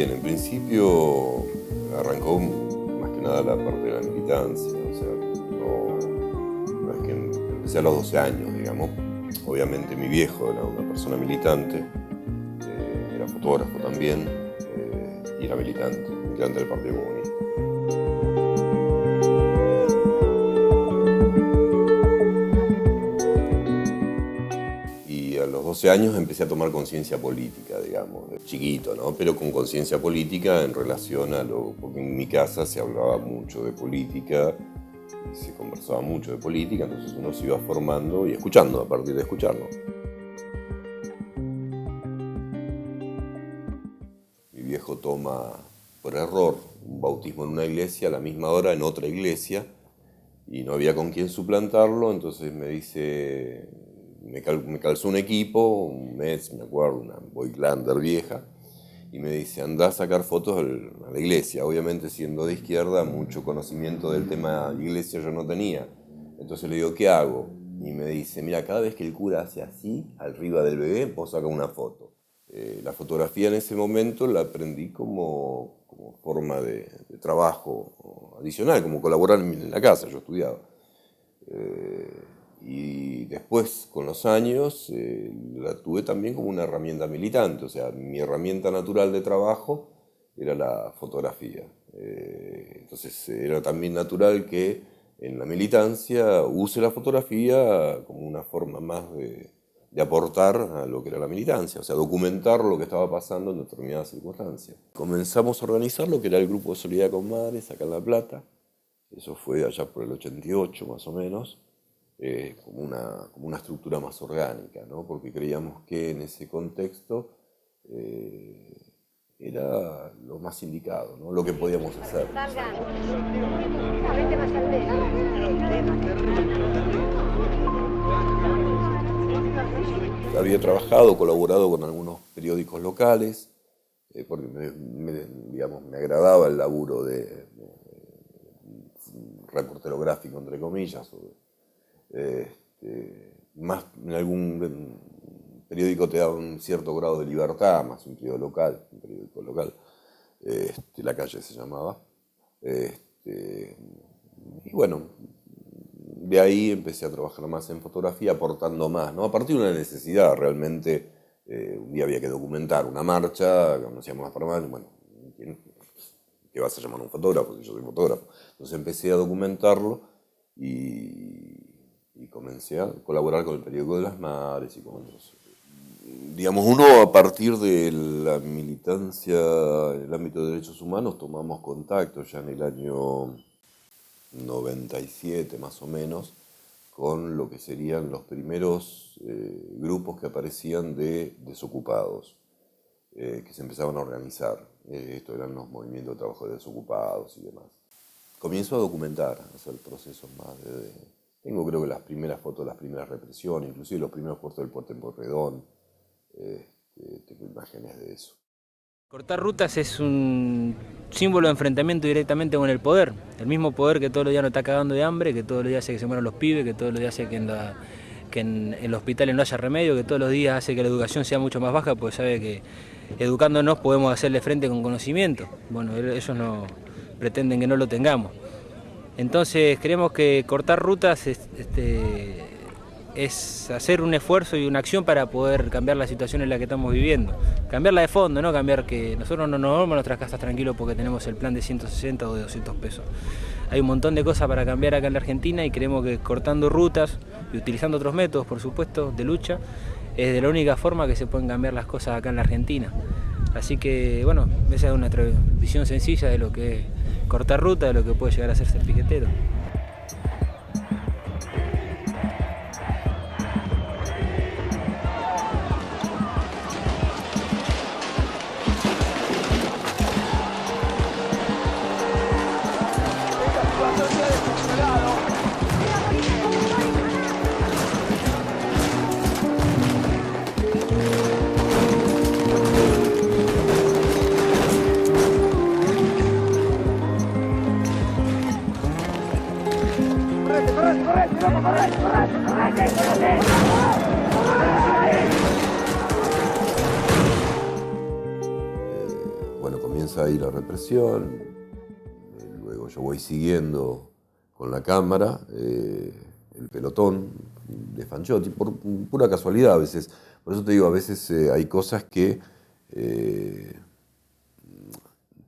Bien, en principio arrancó más que nada la parte de la militancia, o sea, no es que empecé a los 12 años, digamos. Obviamente mi viejo era una persona militante, era fotógrafo también, y era militante del Partido Comunista. Y a los 12 años empecé a tomar conciencia política, digamos, de chiquito, ¿no? Pero con conciencia política en relación a porque en mi casa se hablaba mucho de política, se conversaba mucho de política, entonces uno se iba formando y escuchando a partir de escucharlo. Mi viejo toma por error un bautismo en una iglesia, a la misma hora en otra iglesia, y no había con quién suplantarlo, entonces me dice, me calzó un equipo, un Metz, me acuerdo, una Voigtlander vieja, y me dice, andá a sacar fotos a la iglesia. Obviamente, siendo de izquierda, mucho conocimiento del tema iglesia yo no tenía. Entonces le digo, ¿qué hago? Y me dice, mira, cada vez que el cura hace así, arriba del bebé, vos saca una foto. La fotografía en ese momento la aprendí como forma de trabajo adicional, como colaborar en la casa, yo estudiaba. Y después, con los años, la tuve también como una herramienta militante, o sea, mi herramienta natural de trabajo era la fotografía. Entonces era también natural que en la militancia use la fotografía como una forma más de aportar a lo que era la militancia, o sea, documentar lo que estaba pasando en determinadas circunstancias. Comenzamos a organizar lo que era el Grupo de Solidaridad con Madres acá en La Plata, eso fue allá por el 88 más o menos, como una estructura más orgánica, ¿no? Porque creíamos que en ese contexto era lo más indicado, ¿no? Lo que podíamos hacer. Había trabajado, colaborado con algunos periódicos locales, porque me agradaba el laburo de reportero gráfico, entre comillas. Más en algún periódico te da un cierto grado de libertad, más un periódico local, La Calle se llamaba. Y bueno, de ahí empecé a trabajar más en fotografía, aportando más, ¿no? A partir de una necesidad, realmente, un día había que documentar una marcha, conocíamos las farmacias, bueno, ¿qué vas a llamar a un fotógrafo? Si yo soy fotógrafo. Entonces empecé a documentarlo y comencé a colaborar con el periódico de las Madres y con otros. Digamos, uno a partir de la militancia en el ámbito de derechos humanos tomamos contacto ya en el año 97 más o menos con lo que serían los primeros grupos que aparecían de desocupados, que se empezaban a organizar. Esto eran los movimientos de trabajo de desocupados y demás. Comienzo a documentar, a hacer procesos más tengo creo que las primeras fotos, las primeras represiones, inclusive los primeros puertos del Puerto en Porredón, tengo imágenes de eso. Cortar rutas es un símbolo de enfrentamiento directamente con el poder. El mismo poder que todos los días nos está cagando de hambre, que todos los días hace que se mueran los pibes, que todos los días hace que en los hospitales no haya remedio, que todos los días hace que la educación sea mucho más baja, porque sabe que educando podemos hacerle frente con conocimiento. Bueno, ellos no pretenden que no lo tengamos. Entonces creemos que cortar rutas es hacer un esfuerzo y una acción para poder cambiar la situación en la que estamos viviendo. Cambiarla de fondo, no cambiar que nosotros no nos vamos a nuestras casas tranquilos porque tenemos el plan de 160 o de 200 pesos. Hay un montón de cosas para cambiar acá en la Argentina y creemos que cortando rutas y utilizando otros métodos, por supuesto, de lucha, es de la única forma que se pueden cambiar las cosas acá en la Argentina. Así que, bueno, esa es nuestra visión sencilla de lo que es cortar ruta, de lo que puede llegar a ser piquetero. comienza ahí la represión, luego yo voy siguiendo con la cámara el pelotón de Fanchotti, por pura casualidad a veces. Por eso te digo, a veces hay cosas que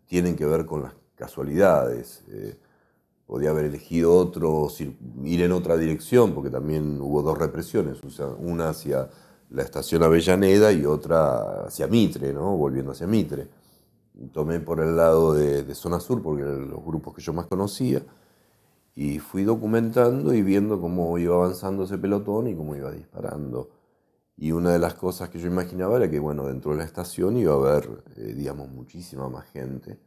tienen que ver con las casualidades. Podría haber elegido otro, ir en otra dirección, porque también hubo dos represiones, o sea, una hacia la estación Avellaneda y otra hacia Mitre, ¿no? Volviendo hacia Mitre. Tomé por el lado de Zona Sur, porque eran los grupos que yo más conocía, y fui documentando y viendo cómo iba avanzando ese pelotón y cómo iba disparando. Y una de las cosas que yo imaginaba era que, bueno, dentro de la estación iba a haber, digamos, muchísima más gente.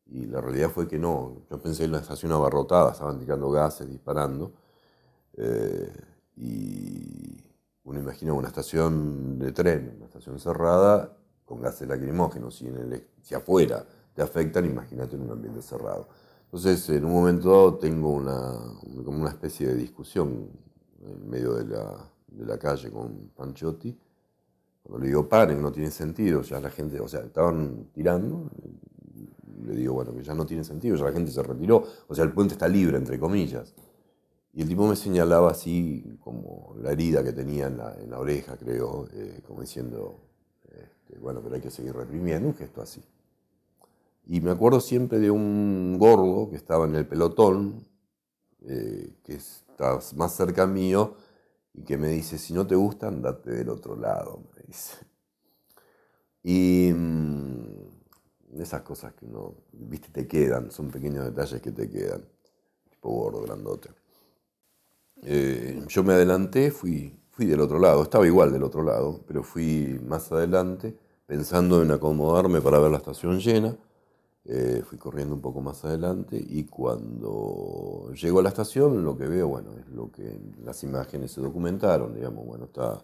Y la realidad fue que no. Yo pensé en la estación abarrotada, estaban tirando gases, disparando. Y uno imagina una estación de tren, una estación cerrada, con gases lacrimógenos. Si afuera te afectan, imagínate en un ambiente cerrado. Entonces, en un momento dado tengo como una especie de discusión en medio de la calle con Fanchotti. Cuando le digo, paren, no tiene sentido, ya la gente, o sea, estaban tirando. Le digo, bueno, que ya no tiene sentido, ya la gente se retiró, o sea, el puente está libre, entre comillas. Y el tipo me señalaba así, como la herida que tenía en la oreja, creo, como diciendo, bueno, pero hay que seguir reprimiendo, un gesto así. Y me acuerdo siempre de un gordo que estaba en el pelotón, que está más cerca mío, y que me dice, si no te gusta, andate del otro lado, me dice. Y esas cosas que uno, viste, te quedan, son pequeños detalles que te quedan, tipo gordo, grandote. Yo me adelanté, fui del otro lado, estaba igual del otro lado, pero fui más adelante, pensando en acomodarme para ver la estación llena. Fui corriendo un poco más adelante y cuando llego a la estación lo que veo, bueno, es lo que en las imágenes se documentaron, digamos, bueno, está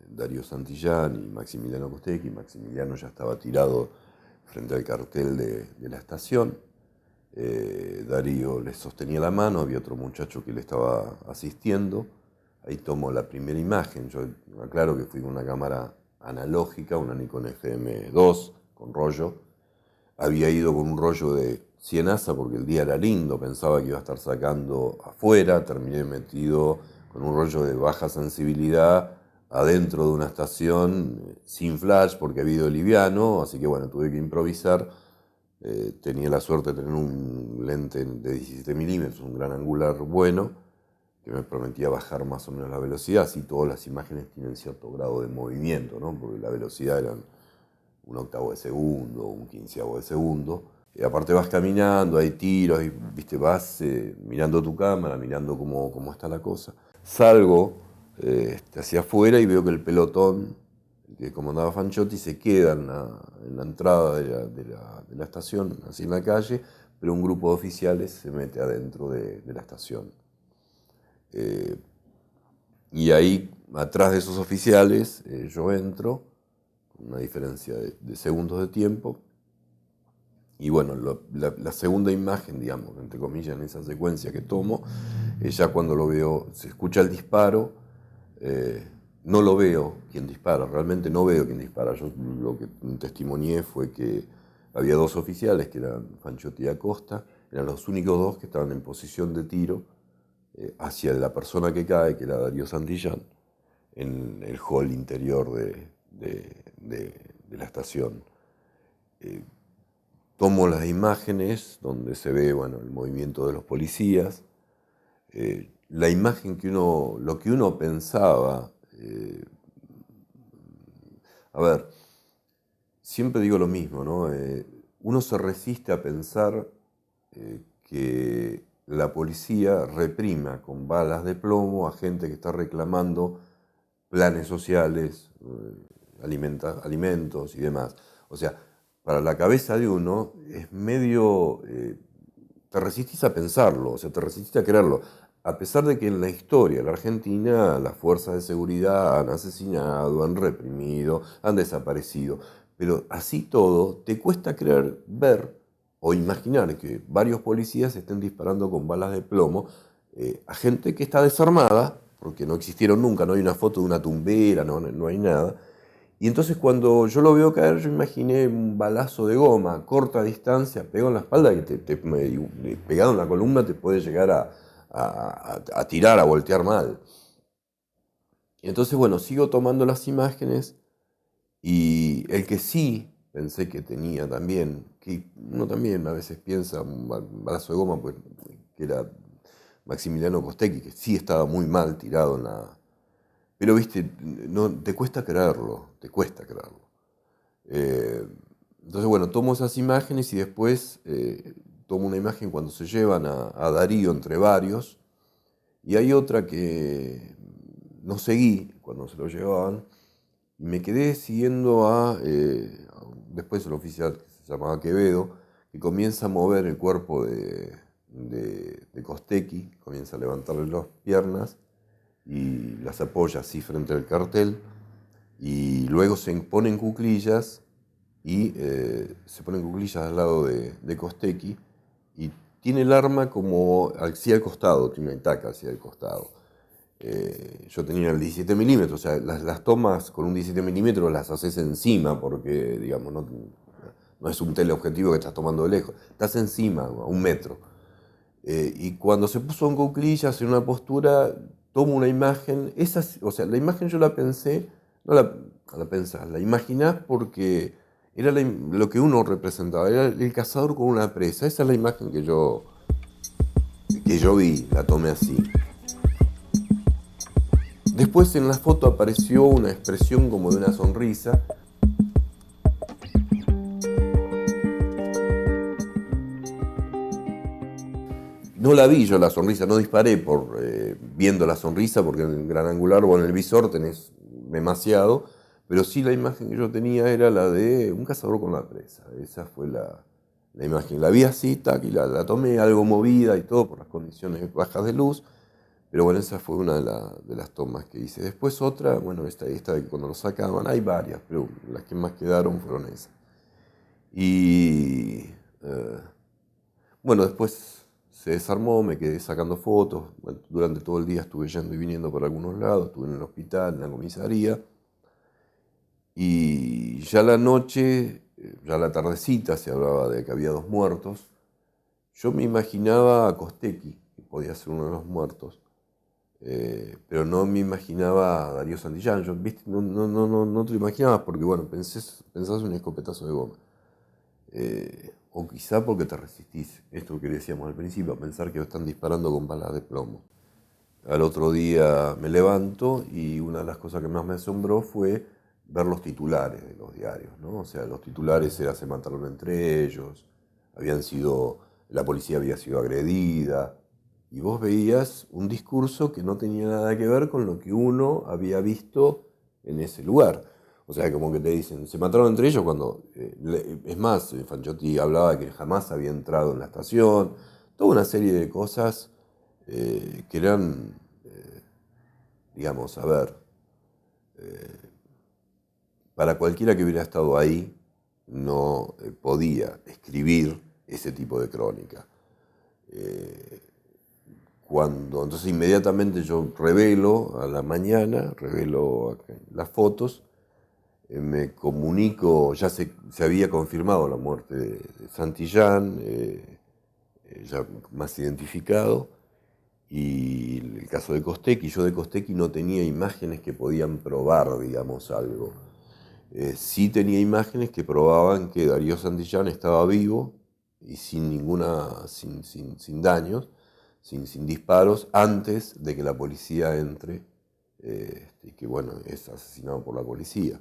Darío Santillán y Maximiliano Costecchi. Maximiliano ya estaba tirado frente al cartel de la estación. Darío le sostenía la mano, había otro muchacho que le estaba asistiendo. Ahí tomo la primera imagen, yo aclaro que fui con una cámara analógica, una Nikon FM2 con rollo. Había ido con un rollo de 100 ASA porque el día era lindo, pensaba que iba a estar sacando afuera, terminé metido con un rollo de baja sensibilidad adentro de una estación sin flash porque había ido liviano, así que bueno, tuve que improvisar. Tenía la suerte de tener un lente de 17 milímetros, un gran angular bueno, que me permitía bajar más o menos la velocidad, así todas las imágenes tienen cierto grado de movimiento, ¿no? Porque la velocidad eran un octavo de segundo, un quinceavo de segundo. Y aparte vas caminando, hay tiros, y, ¿viste? Vas mirando tu cámara, mirando cómo está la cosa. Salgo hacia afuera y veo que el pelotón que comandaba Fanchotti se queda en la entrada de la estación, así en la calle, pero un grupo de oficiales se mete adentro de la estación. Y ahí, atrás de esos oficiales, yo entro, con una diferencia de segundos de tiempo, y bueno, la segunda imagen, digamos, entre comillas, en esa secuencia que tomo, ya cuando lo veo, se escucha el disparo, no lo veo quien dispara, realmente no veo quien dispara. Yo lo que testimonié fue que había dos oficiales, que eran Fanchotti y Acosta, eran los únicos dos que estaban en posición de tiro hacia la persona que cae, que era Darío Santillán, en el hall interior de la estación. Tomo las imágenes donde se ve, bueno, el movimiento de los policías, la imagen lo que uno pensaba. A ver, siempre digo lo mismo, ¿no? Uno se resiste a pensar que la policía reprima con balas de plomo a gente que está reclamando planes sociales, alimentos y demás. O sea, para la cabeza de uno es medio... te resistís a pensarlo, o sea, te resistís a creerlo. A pesar de que en la historia de la Argentina las fuerzas de seguridad han asesinado, han reprimido, han desaparecido, pero así todo te cuesta creer, ver o imaginar que varios policías estén disparando con balas de plomo a gente que está desarmada, porque no existieron nunca, no hay una foto de una tumbera, no hay nada, Y entonces cuando yo lo veo caer, yo imaginé un balazo de goma, corta distancia, pegado en la espalda, que pegado en la columna te puede llegar a tirar, a voltear mal. Y entonces, bueno, sigo tomando las imágenes y el que sí pensé que tenía también, que uno también a veces piensa un balazo de goma, pues, que era Maximiliano Costecchi, que sí estaba muy mal tirado en la... Pero, viste, no, te cuesta creerlo, te cuesta creerlo. Entonces, bueno, tomo esas imágenes y después tomo una imagen cuando se llevan a Darío entre varios, y hay otra que no seguí cuando se lo llevaban, y me quedé siguiendo después el oficial que se llamaba Quevedo, que comienza a mover el cuerpo de Costecchi, comienza a levantarle las piernas y las apoya así frente al cartel, y luego se pone en cuclillas y se pone en cuclillas al lado de Costecchi y tiene el arma como hacia el costado, tiene una estaca hacia el costado. Yo tenía el 17 milímetros, o sea, las tomas con un 17 milímetros las haces encima porque, digamos, no es un teleobjetivo que estás tomando de lejos, estás encima, a 1 metro. Y cuando se puso en cuclillas, en una postura, tomo una imagen, o sea, la imagen yo la pensé, no la pensás, la imaginás porque era lo que uno representaba, era el cazador con una presa, esa es la imagen que yo vi, la tomé así. Después en la foto apareció una expresión como de una sonrisa. No la vi yo la sonrisa, no disparé viendo la sonrisa, porque en el gran angular o en el visor tenés demasiado, pero sí la imagen que yo tenía era la de un cazador con la presa. Esa fue la imagen. La vi así, tac, y la tomé algo movida y todo por las condiciones bajas de luz. Pero bueno, esa fue una de las tomas que hice. Después otra, bueno, esta de que cuando lo sacaban, hay varias, pero las que más quedaron fueron esas. Y bueno, después se desarmó, me quedé sacando fotos. Bueno, durante todo el día estuve yendo y viniendo por algunos lados, estuve en el hospital, en la comisaría. Y ya la noche, ya la tardecita, se hablaba de que había 2 muertos. Yo me imaginaba a Costecchi, que podía ser uno de los muertos. Pero no me imaginaba a Darío Santillán. Yo, ¿viste? No te lo imaginabas porque, bueno, pensás en un escopetazo de goma. O quizá porque te resistís, esto que decíamos al principio, a pensar que están disparando con balas de plomo. Al otro día me levanto y una de las cosas que más me asombró fue ver los titulares de los diarios, ¿no? O sea, los titulares era se mataron entre ellos, la policía había sido agredida, y vos veías un discurso que no tenía nada que ver con lo que uno había visto en ese lugar. O sea, como que te dicen, se mataron entre ellos cuando... es más, Fanchotti hablaba de que jamás había entrado en la estación, toda una serie de cosas que eran, digamos, a ver, para cualquiera que hubiera estado ahí, no podía escribir ese tipo de crónica. Entonces inmediatamente yo revelo a la mañana, revelo las fotos, me comunico, ya se había confirmado la muerte de Santillán, ya más identificado, y el caso de Costecchi. Yo de Costecchi no tenía imágenes que podían probar, digamos, algo. Sí tenía imágenes que probaban que Darío Santillán estaba vivo y sin daños, sin disparos, antes de que la policía entre, y que, bueno, es asesinado por la policía.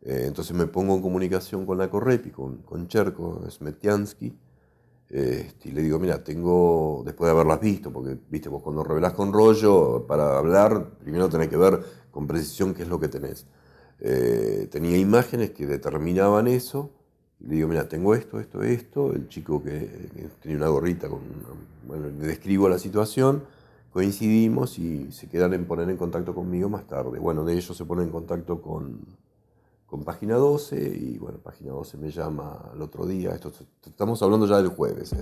Entonces me pongo en comunicación con la Correpi, con Cherko Smetiansky, y le digo, mira, después de haberlas visto, porque, viste, vos cuando revelás con rollo, para hablar, primero tenés que ver con precisión qué es lo que tenés. Tenía imágenes que determinaban eso. Le digo, mira, tengo esto. El chico que tenía una gorrita, bueno, le describo la situación, coincidimos y se quedan en poner en contacto conmigo más tarde. Bueno, de ellos se ponen en contacto con Página 12 y, bueno, Página 12 me llama al otro día. Estamos hablando ya del jueves.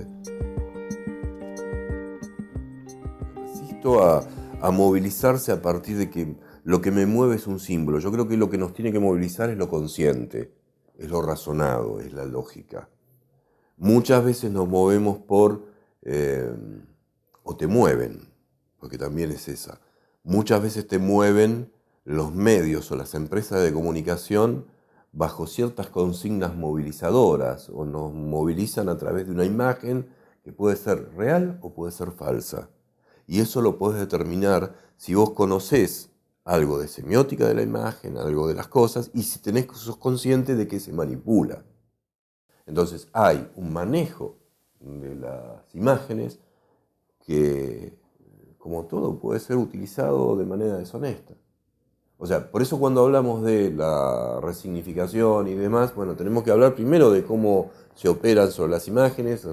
Resisto a movilizarse a partir de que lo que me mueve es un símbolo. Yo creo que lo que nos tiene que movilizar es lo consciente, es lo razonado, es la lógica. Muchas veces nos movemos por, o te mueven, porque también es esa. Muchas veces te mueven los medios o las empresas de comunicación bajo ciertas consignas movilizadoras, o nos movilizan a través de una imagen que puede ser real o puede ser falsa. Y eso lo podés determinar si vos conocés algo de semiótica de la imagen, algo de las cosas, y si sos consciente de que se manipula. Entonces hay un manejo de las imágenes que, como todo, puede ser utilizado de manera deshonesta. O sea, por eso cuando hablamos de la resignificación y demás, bueno, tenemos que hablar primero de cómo se operan sobre las imágenes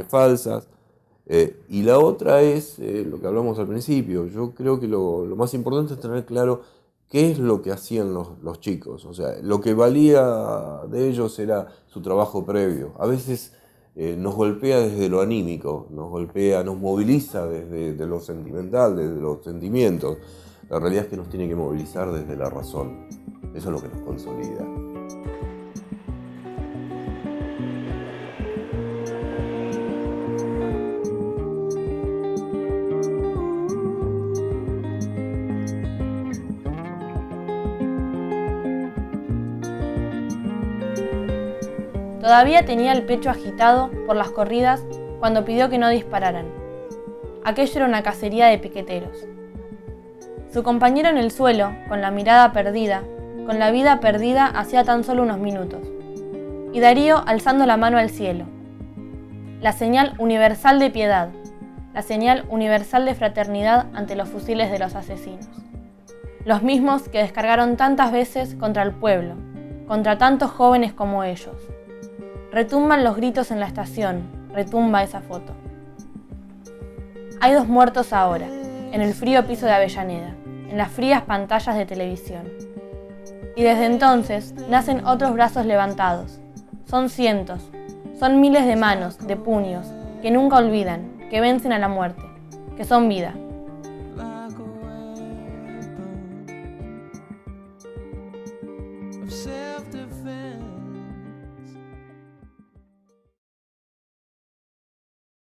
falsas, y la otra es lo que hablamos al principio. Yo creo que lo más importante es tener claro qué es lo que hacían los chicos. O sea, lo que valía de ellos era su trabajo previo. A veces nos golpea desde lo anímico, nos moviliza desde lo sentimental, desde los sentimientos. La realidad es que nos tiene que movilizar desde la razón. Eso es lo que nos consolida. Todavía tenía el pecho agitado por las corridas cuando pidió que no dispararan. Aquello era una cacería de piqueteros. Su compañero en el suelo, con la mirada perdida, con la vida perdida hacía tan solo unos minutos. Y Darío alzando la mano al cielo. La señal universal de piedad, la señal universal de fraternidad ante los fusiles de los asesinos. Los mismos que descargaron tantas veces contra el pueblo, contra tantos jóvenes como ellos. Retumban los gritos en la estación, retumba esa foto. Hay 2 muertos ahora, en el frío piso de Avellaneda, en las frías pantallas de televisión. Y desde entonces nacen otros brazos levantados. Son cientos, son miles de manos, de puños, que nunca olvidan, que vencen a la muerte, que son vida.